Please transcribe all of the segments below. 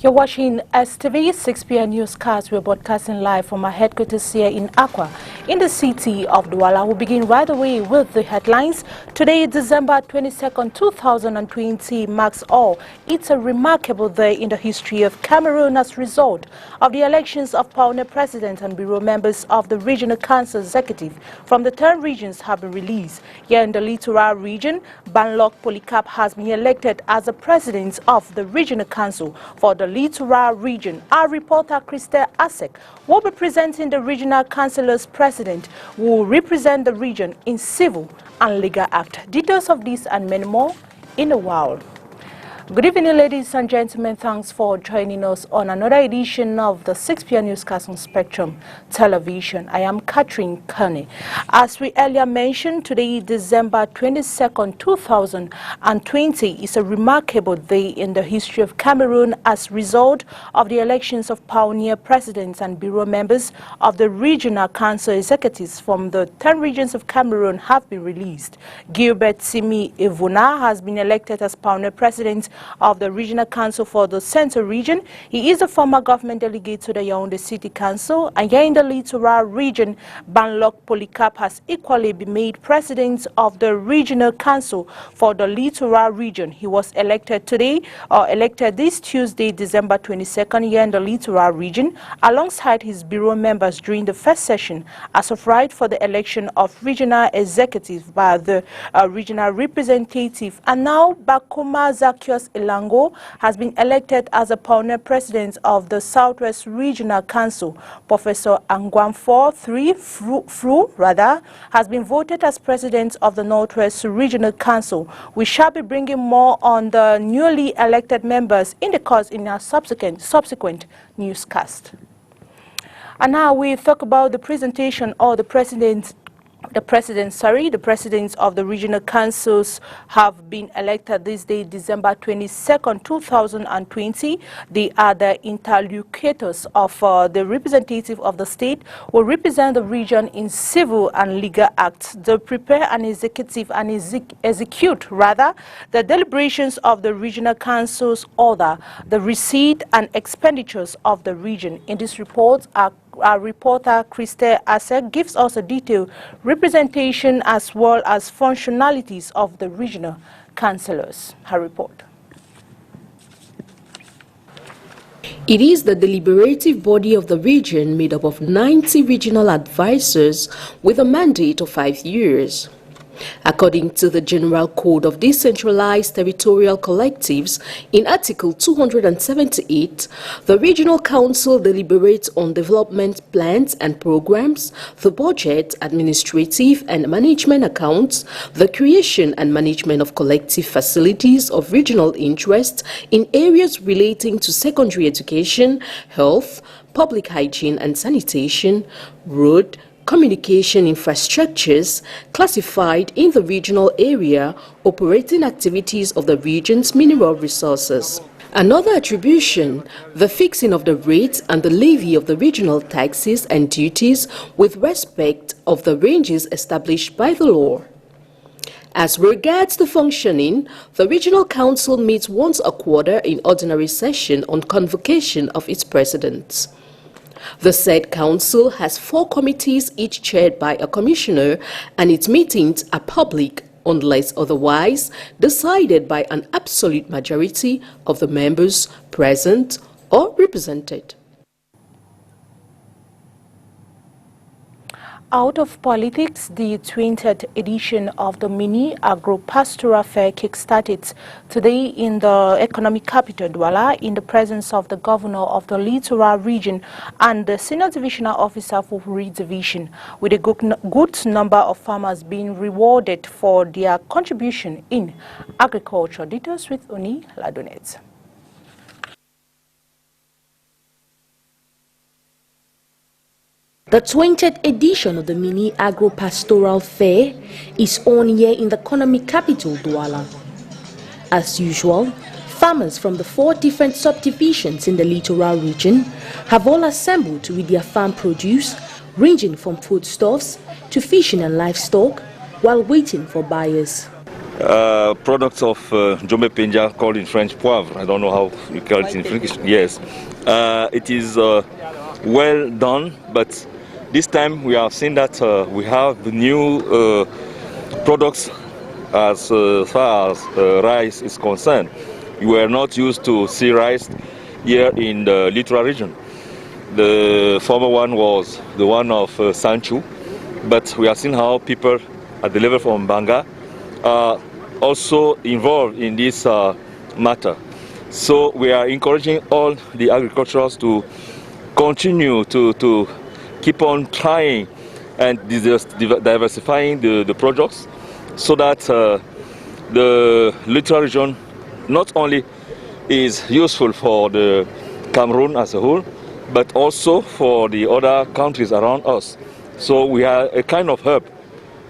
You're watching STV 6 p.m. newscast. We're broadcasting live from our headquarters here in Accra, in the city of Douala. We'll begin right away with the headlines. Today, December 22nd, 2020 marks all. It's a remarkable day in the history of Cameroon as a result of the elections of Kone President and Bureau members of the Regional Council Executive from the 10 regions have been released. Here in the Littoral region, Banlock Polycarp has been elected as the president of the Regional Council for the Littoral region. Our reporter Christel Asek will be presenting the Regional Councilor's president who will represent the region in civil and legal act. Details of this and many more in a while. Good evening, ladies and gentlemen. Thanks for joining us on another edition of the 6 p.m. newscast on Spectrum Television. I am Catherine Kone. As we earlier mentioned, today, December 22nd, 2020, is a remarkable day in the history of Cameroon as a result of the elections of pioneer presidents and bureau members of the Regional Council Executives from the 10 regions of Cameroon have been released. Gilbert Simi Evuna has been elected as pioneer president of the Regional Council for the Central Region. He is a former government delegate to the Yaoundé City Council, and here in the Littoral region, Banlock Polycarp has equally been made president of the Regional Council for the Littoral region. He was elected this Tuesday, December 22nd, here in the Littoral region, alongside his bureau members during the first session as of right for the election of regional executive by the regional representative. And now, Bakoma Zacchaeus Elango has been elected as a pioneer president of the Southwest Regional Council. Professor Angwamfor Fru has been voted as president of the Northwest Regional Council. We shall be bringing more on the newly elected members in our subsequent newscast. And now we talk about the presentation of the presidents of the regional councils have been elected this day, December 22nd, 2020. They are the interlocutors of the representative of the state who represent the region in civil and legal acts. They prepare and execute the deliberations of the regional council's order, the receipt and expenditures of the region. In this report, our reporter Christel Asek gives us a detailed representation as well as functionalities of the regional councillors. Her report. It is the deliberative body of the region made up of 90 regional advisors with a mandate of 5 years. According to the General Code of Decentralized Territorial Collectives, in Article 278, the Regional Council deliberates on development plans and programs, the budget, administrative and management accounts, the creation and management of collective facilities of regional interest in areas relating to secondary education, health, public hygiene and sanitation, road, communication infrastructures classified in the regional area, operating activities of the region's mineral resources. Another attribution, the fixing of the rates and the levy of the regional taxes and duties with respect of the ranges established by the law. As regards the functioning, the Regional Council meets once a quarter in ordinary session on convocation of its presidents. The said council has 4 committees, each chaired by a commissioner, and its meetings are public unless otherwise decided by an absolute majority of the members present or represented. Out of politics, the 20th edition of the mini AgroPastoral Fair kick-started today in the economic capital, Douala, in the presence of the governor of the Littoral region and the senior divisional officer for Uri Division, with a good number of farmers being rewarded for their contribution in agriculture. Details with Oni Ladonet. The 20th edition of the mini AgroPastoral Fair is on here in the economic capital, Douala. As usual, farmers from the 4 different subdivisions in the Littoral region have all assembled with their farm produce, ranging from foodstuffs to fishing and livestock, while waiting for buyers. products of Jombe Penja, called in French poivre. I don't know how you call it in English. Yes, it is well done, but this time we have seen that we have new products as far as rice is concerned. We were not used to see rice here in the littoral region. The former one was the one of Sanchu, but we have seen how people at the level from Banga are also involved in this matter. So we are encouraging all the agriculturals to continue to keep on trying and diversifying the products, so that the littoral region not only is useful for the Cameroon as a whole, but also for the other countries around us. So we are a kind of hub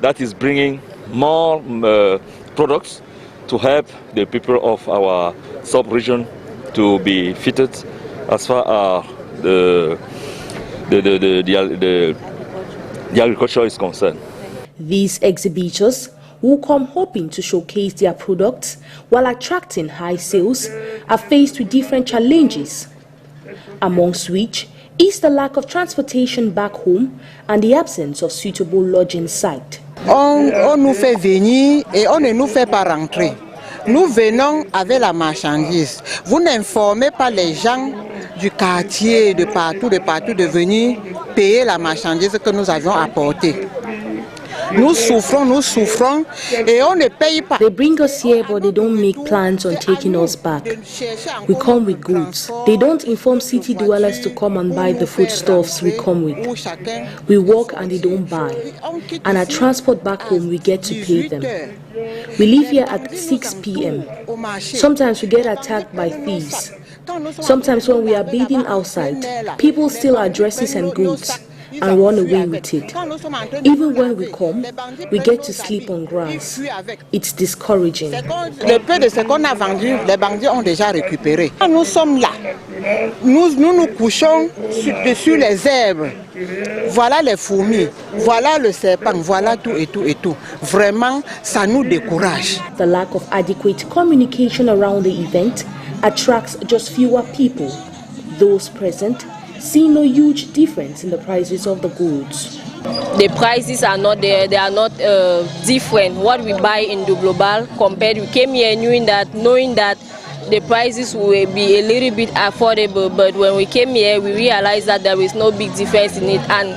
that is bringing more products to help the people of our sub-region to be fitted as far as the agriculture is concerned. These exhibitors, who come hoping to showcase their products while attracting high sales, are faced with different challenges, amongst which is the lack of transportation back home and the absence of suitable lodging site. On nous fait venir et on ne nous fait pas rentrer. Nous venons avec la marchandise. Vous n'informez pas les gens du quartier, de partout de venir payer la marchandise que nous avions apportée. Nous souffrons et on ne paye pas. They bring us here, but they don't make plans on taking us back. We come with goods. They don't inform city dwellers to come and buy the foodstuffs we come with. We walk and they don't buy. And at transport back home, we get to pay them. We leave here at 6 p.m. Sometimes we get attacked by thieves. Sometimes when we are bathing outside, people steal our dresses and goods and run away with it. Even when we come, we get to sleep on grass. It's discouraging. Le peu de ce qu'on a vendu, les bandits ont déjà récupéré. Nous sommes là. Nous couchons sur les herbes. Voilà les fourmis, voilà le serpent, voilà tout et tout et tout. Vraiment, ça nous décourage. The lack of adequate communication around the event attracts just fewer people. Those present see no huge difference in the prices of the goods. The prices are not there, they are not different. What we buy in the global compared, we came here knowing that the prices will be a little bit affordable, but when we came here we realized that there is no big difference in it. And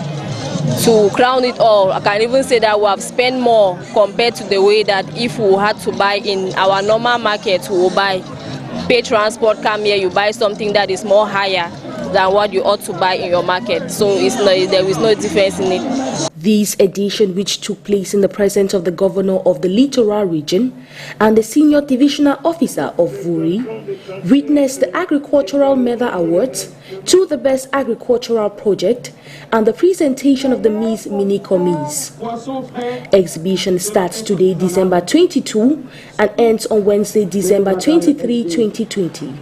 to crown it all, I can even say that we have spent more compared to the way that if we had to buy in our normal market, we will buy. Pay transport, come here, you buy something that is more higher than what you ought to buy in your market. So there is no difference in it. This edition, which took place in the presence of the governor of the littoral region and the senior divisional officer of Vuri, witnessed the Agricultural Medal Awards to the best agricultural project and the presentation of the Miss Mini Commis. Exhibition starts today, December 22, and ends on Wednesday, December 23, 2020.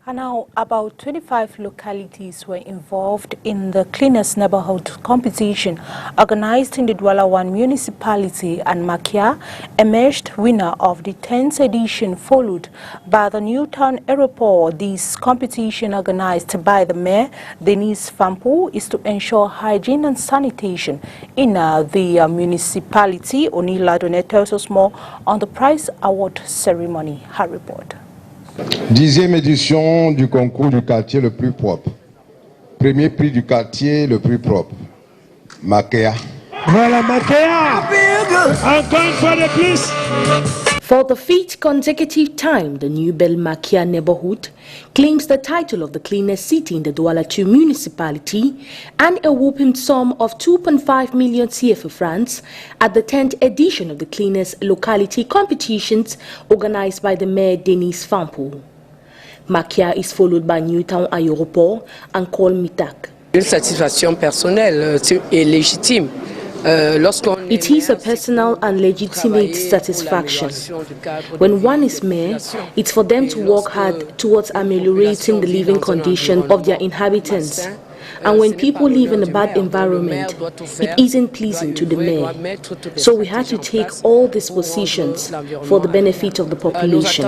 And now, about 25 localities were involved in the Cleanest Neighborhood competition organized in the Douala 1 municipality, and Makia emerged winner of the 10th edition, followed by the Newtown Aeroport. This competition, organized by the mayor, Denise Fampo, is to ensure hygiene and sanitation in the municipality. Onila Donet tells us more on the prize award ceremony. Her report. 10e édition du concours du quartier le plus propre. Premier prix du quartier le plus propre. Makia. Voilà, Makia. Encore une fois de plus. For the 5th consecutive time, the New Belle Makia neighborhood claims the title of the cleanest city in the Douala 2 municipality and a whopping sum of 2.5 million CFA francs at the 10th edition of the cleanest locality competitions organized by the mayor Denise Fampo. Makia is followed by Newtown Aéroport and Col Mitak. Une satisfaction personnelle et légitime lorsqu'on It is a personal and legitimate satisfaction. When one is mayor, it's for them to work hard towards ameliorating the living condition of their inhabitants. And when people live in a bad environment, it isn't pleasing to the mayor. So we had to take all these positions for the benefit of the population.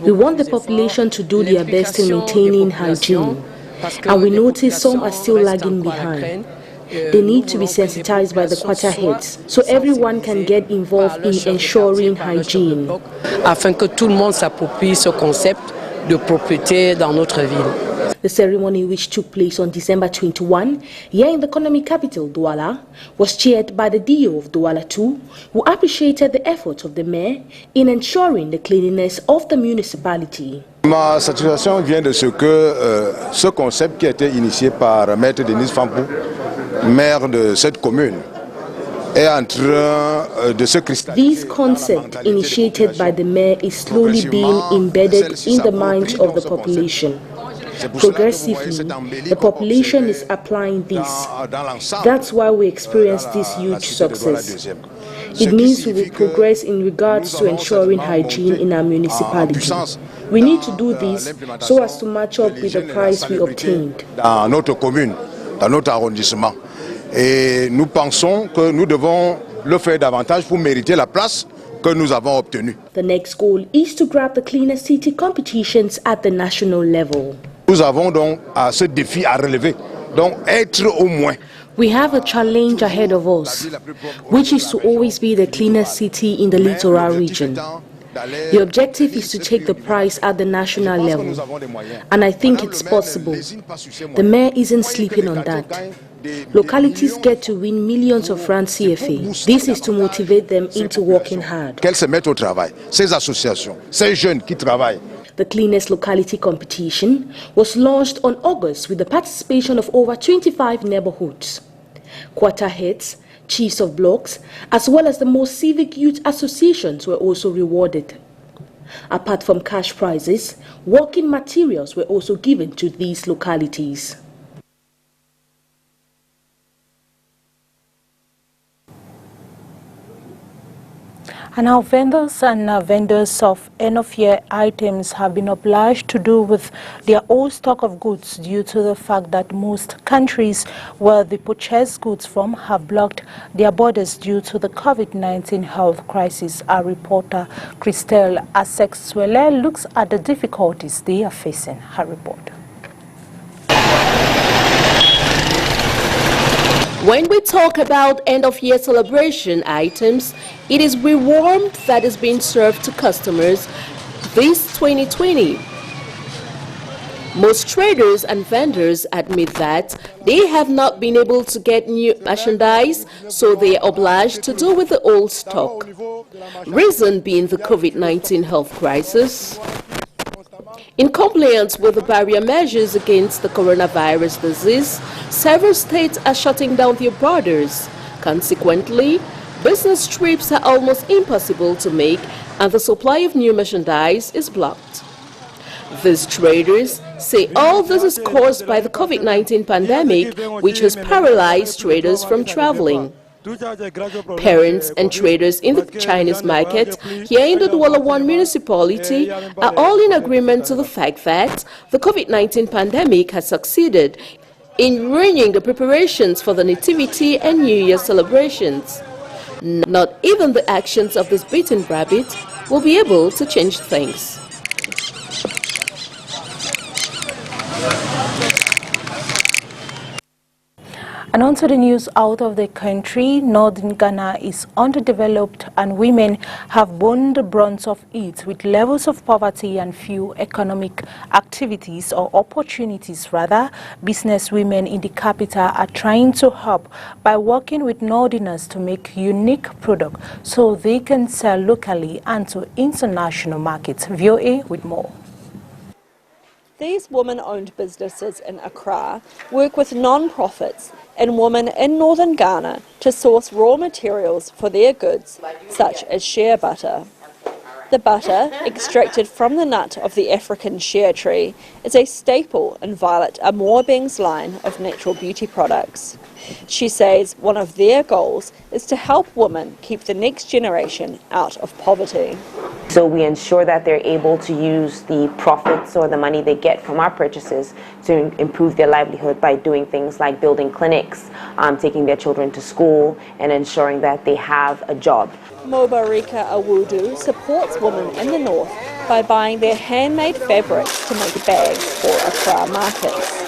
We want the population to do their best in maintaining hygiene. And we notice some are still lagging behind. They need to be sensitized by the quarter heads so everyone can get involved in ensuring hygiene. Afin que tout le monde s'approprie ce concept de propreté dans notre ville. The ceremony, which took place on December 21, here in the economic capital, Douala, was chaired by the DO of Douala II, who appreciated the efforts of the mayor in ensuring the cleanliness of the municipality. Ma satisfaction vient de ce que ce concept qui a été initié par Maître Denis Fampou, maire de cette commune, est en train de se cristalliser. This concept, initiated by the mayor, is slowly being embedded in the minds of the population. Progressively, the population is applying this. That's why we experience this huge success. It means we will progress in regards to ensuring hygiene in our municipality. We need to do this so as to match up with the price we obtained. Dans notre commune, dans notre arrondissement. Et nous pensons que nous devons le faire davantage pour mériter la place que nous avons obtenue. The next goal is to grab the cleaner city competitions at the national level. Nous avons donc ce défi à relever, donc être au moins. We have a challenge ahead of us, which is to always be the cleanest city in the littoral region. The objective is to take the prize at the national level, and I think it's possible. The mayor isn't sleeping on that. Localities get to win millions of francs CFA. This is to motivate them into working hard. Qu'elles se mettent au travail, ces associations, ces jeunes qui travaillent. The Cleanest Locality competition was launched on August with the participation of over 25 neighborhoods. Quarter heads, chiefs of blocks, as well as the most civic youth associations were also rewarded. Apart from cash prizes, working materials were also given to these localities. And now vendors and vendors of end-of-year items have been obliged to do with their old stock of goods due to the fact that most countries where they purchase goods from have blocked their borders due to the COVID-19 health crisis. Our reporter Christelle Asek-Swele looks at the difficulties they are facing. Her report. When we talk about end-of-year celebration items, it is rewarmed that is being served to customers this 2020. Most traders and vendors admit that they have not been able to get new merchandise, so they are obliged to do with the old stock. Reason being the COVID-19 health crisis. In compliance with the barrier measures against the coronavirus disease, several states are shutting down their borders. Consequently, business trips are almost impossible to make, and the supply of new merchandise is blocked. These traders say all this is caused by the COVID-19 pandemic, which has paralyzed traders from traveling. Parents and traders in the Chinese market here in the Douala 1 municipality are all in agreement to the fact that the COVID-19 pandemic has succeeded in ruining the preparations for the Nativity and New Year celebrations. Not even the actions of this beaten rabbit will be able to change things. And on to the news out of the country. Northern Ghana is underdeveloped and women have borne the brunt of it, with levels of poverty and few economic activities or opportunities. Rather, business women in the capital are trying to help by working with Northerners to make unique products so they can sell locally and to international markets. VOA with more. These women-owned businesses in Accra work with non-profits and women in northern Ghana to source raw materials for their goods, such as shea butter. The butter, extracted from the nut of the African shea tree, is a staple in Violet Amorbing's line of natural beauty products. She says one of their goals is to help women keep the next generation out of poverty. So we ensure that they're able to use the profits or the money they get from our purchases to improve their livelihood by doing things like building clinics, taking their children to school, and ensuring that they have a job. Mobarika Awudu supports women in the north by buying their handmade fabrics to make bags for Accra markets.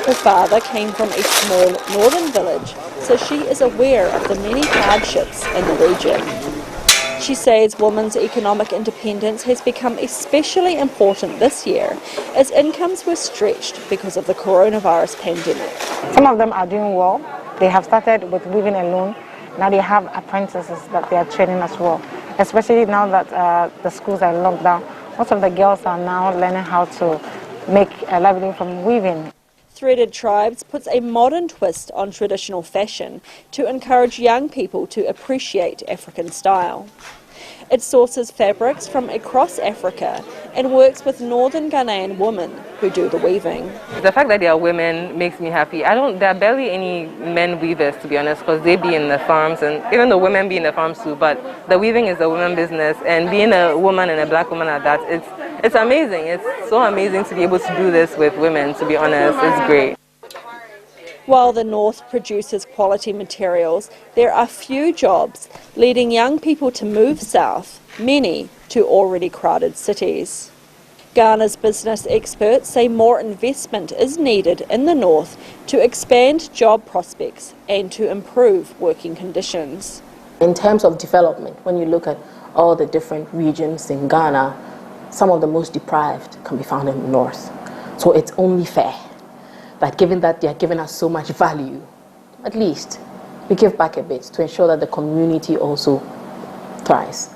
Her father came from a small northern village, so she is aware of the many hardships in the region. She says women's economic independence has become especially important this year as incomes were stretched because of the coronavirus pandemic. Some of them are doing well. They have started with weaving alone. Now they have apprentices that they are training as well, especially now that the schools are locked down. Most of the girls are now learning how to make a livelihood from weaving. Threaded Tribes puts a modern twist on traditional fashion to encourage young people to appreciate African style. It sources fabrics from across Africa and works with northern Ghanaian women who do the weaving. The fact that they are women makes me happy. There are barely any men weavers, to be honest, because they be in the farms, and even the women be in the farms too, but the weaving is the women business, and being a woman and a black woman at that, it's amazing. It's so amazing to be able to do this with women, to be honest. It's great. While the north produces quality materials, there are few jobs, leading young people to move south, many to already crowded cities. Ghana's business experts say more investment is needed in the north to expand job prospects and to improve working conditions. In terms of development, when you look at all the different regions in Ghana, some of the most deprived can be found in the north. So it's only fair that given that they are giving us so much value, at least we give back a bit to ensure that the community also thrives.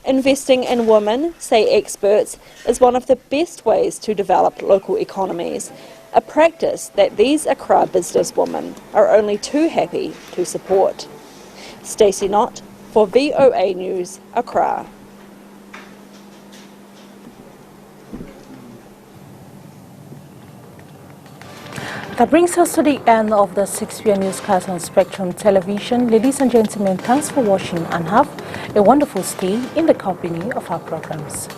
Investing in women, say experts, is one of the best ways to develop local economies, a practice that these Accra businesswomen are only too happy to support. Stacey Knott for VOA News, Accra. That brings us to the end of the 6 p.m. newscast on Spectrum Television. Ladies and gentlemen, thanks for watching and have a wonderful stay in the company of our programs.